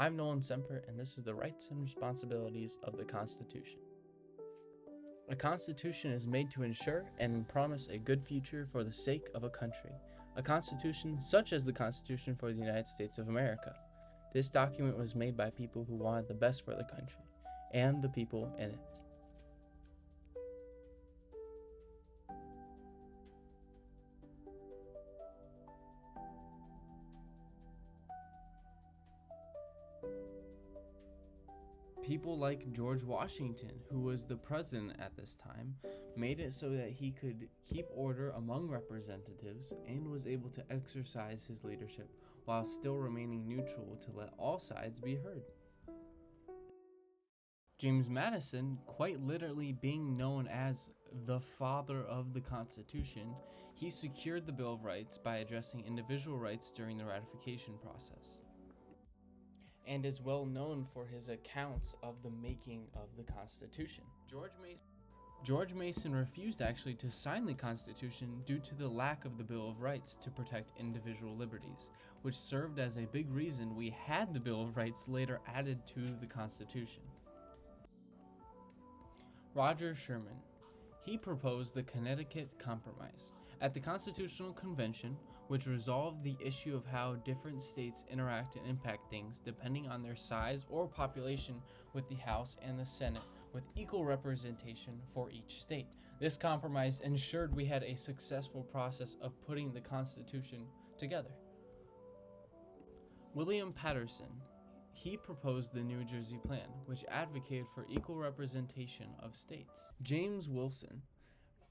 I'm Nolan Semper, and this is the rights and responsibilities of the Constitution. A Constitution is made to ensure and promise a good future for the sake of a country. A Constitution such as the Constitution for the United States of America. This document was made by people who wanted the best for the country and the people in it. People like George Washington, who was the president at this time, made it so that he could keep order among representatives and was able to exercise his leadership while still remaining neutral to let all sides be heard. James Madison, quite literally being known as the father of the Constitution, he secured the Bill of Rights by addressing individual rights during the ratification process, and is well known for his accounts of the making of the Constitution. George Mason refused actually to sign the Constitution due to the lack of the Bill of Rights to protect individual liberties, which served as a big reason we had the Bill of Rights later added to the Constitution. Roger Sherman. He proposed the Connecticut Compromise at the Constitutional Convention, which resolved the issue of how different states interact and impact things depending on their size or population, with the House and the Senate with equal representation for each state. This compromise ensured we had a successful process of putting the Constitution together. William Paterson. He proposed the New Jersey Plan, which advocated for equal representation of states. James Wilson.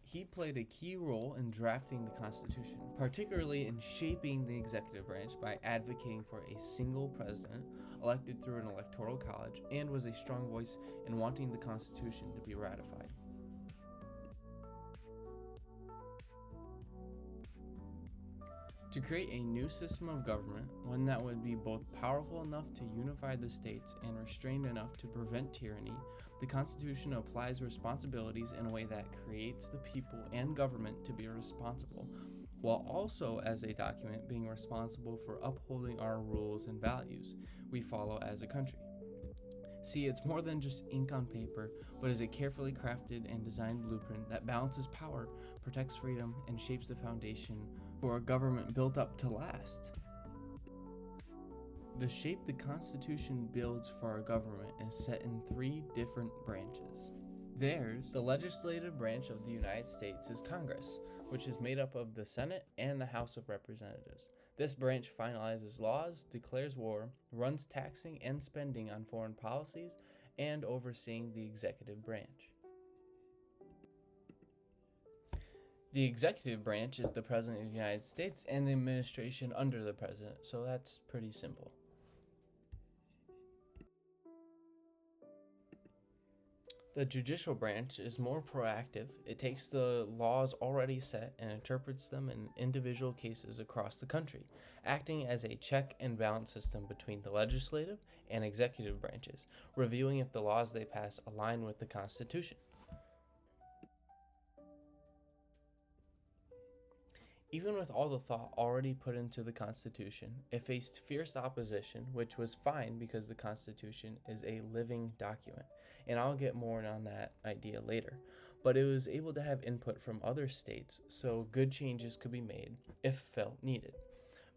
He played a key role in drafting the Constitution, particularly in shaping the executive branch by advocating for a single president elected through an electoral college, and was a strong voice in wanting the Constitution to be ratified. To create a new system of government, one that would be both powerful enough to unify the states and restrained enough to prevent tyranny, the Constitution applies responsibilities in a way that creates the people and government to be responsible, while also as a document being responsible for upholding our rules and values we follow as a country. See, it's more than just ink on paper, but is a carefully crafted and designed blueprint that balances power, protects freedom, and shapes the foundation for a government built up to last. The shape the Constitution builds for our government is set in 3 different branches. The legislative branch of the United States is Congress, which is made up of the Senate and the House of Representatives. This branch finalizes laws, declares war, runs taxing and spending on foreign policies, and overseeing the executive branch. The executive branch is the President of the United States and the administration under the President, so that's pretty simple. The judicial branch is more proactive. It takes the laws already set and interprets them in individual cases across the country, acting as a check and balance system between the legislative and executive branches, reviewing if the laws they pass align with the Constitution. Even with all the thought already put into the Constitution, it faced fierce opposition, which was fine because the Constitution is a living document, and I'll get more on that idea later. But it was able to have input from other states, so good changes could be made if felt needed.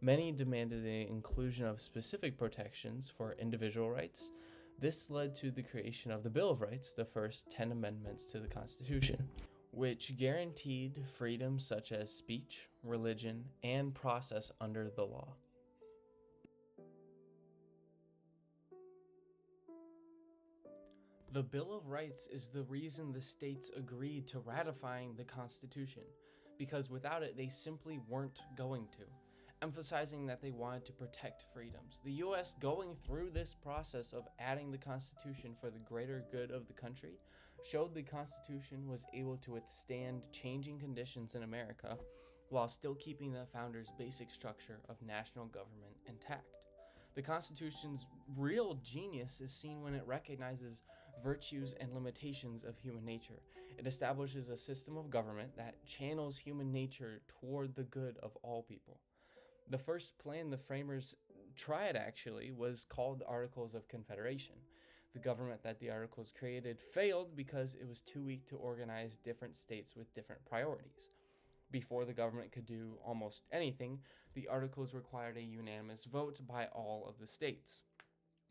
Many demanded the inclusion of specific protections for individual rights. This led to the creation of the Bill of Rights, the first 10 amendments to the Constitution, which guaranteed freedoms such as speech, religion, and process under the law. The Bill of Rights is the reason the states agreed to ratifying the Constitution, because without it they simply weren't going to, emphasizing that they wanted to protect freedoms. The U.S. going through this process of adding the Constitution for the greater good of the country showed the Constitution was able to withstand changing conditions in America while still keeping the founders' basic structure of national government intact. The Constitution's real genius is seen when it recognizes virtues and limitations of human nature. It establishes a system of government that channels human nature toward the good of all people. The first plan the framers tried actually was called the Articles of Confederation. The government that the Articles created failed because it was too weak to organize different states with different priorities. Before the government could do almost anything, the Articles required a unanimous vote by all of the states,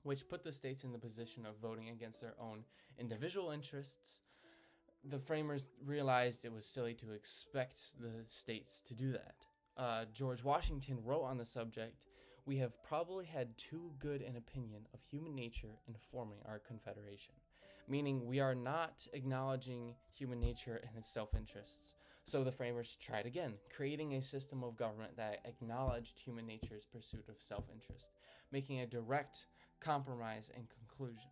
which put the states in the position of voting against their own individual interests. The framers realized it was silly to expect the states to do that. George Washington wrote on the subject, "We have probably had too good an opinion of human nature in forming our confederation," meaning we are not acknowledging human nature and its self-interests. So the framers tried again, creating a system of government that acknowledged human nature's pursuit of self-interest, making a direct compromise and conclusion.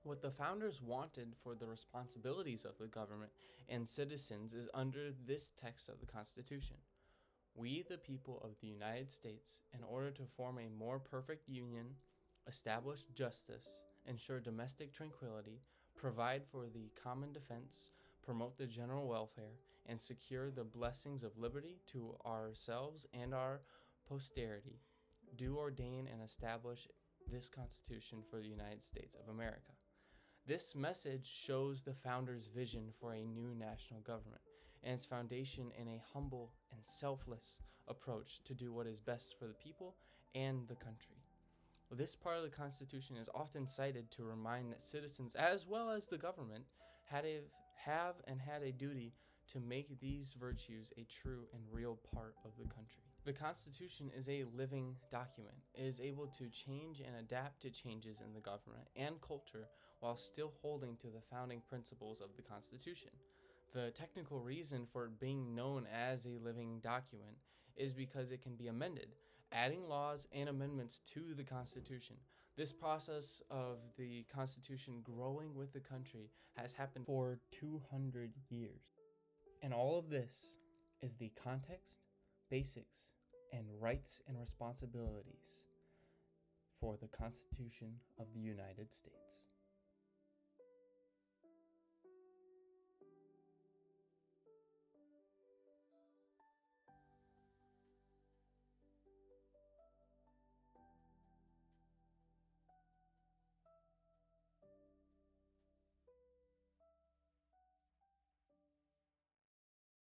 What the founders wanted for the responsibilities of the government and citizens is under this text of the Constitution. We, the people of the United States, in order to form a more perfect union, establish justice, ensure domestic tranquility, provide for the common defense, promote the general welfare, and secure the blessings of liberty to ourselves and our posterity, do ordain and establish this Constitution for the United States of America. This message shows the founders' vision for a new national government and its foundation in a humble and selfless approach to do what is best for the people and the country. This part of the Constitution is often cited to remind that citizens, as well as the government, had a duty to make these virtues a true and real part of the country. The Constitution is a living document. It is able to change and adapt to changes in the government and culture while still holding to the founding principles of the Constitution. The technical reason for it being known as a living document is because it can be amended, adding laws and amendments to the Constitution. This process of the Constitution growing with the country has happened for 200 years. And all of this is the context, basics, and rights and responsibilities for the Constitution of the United States.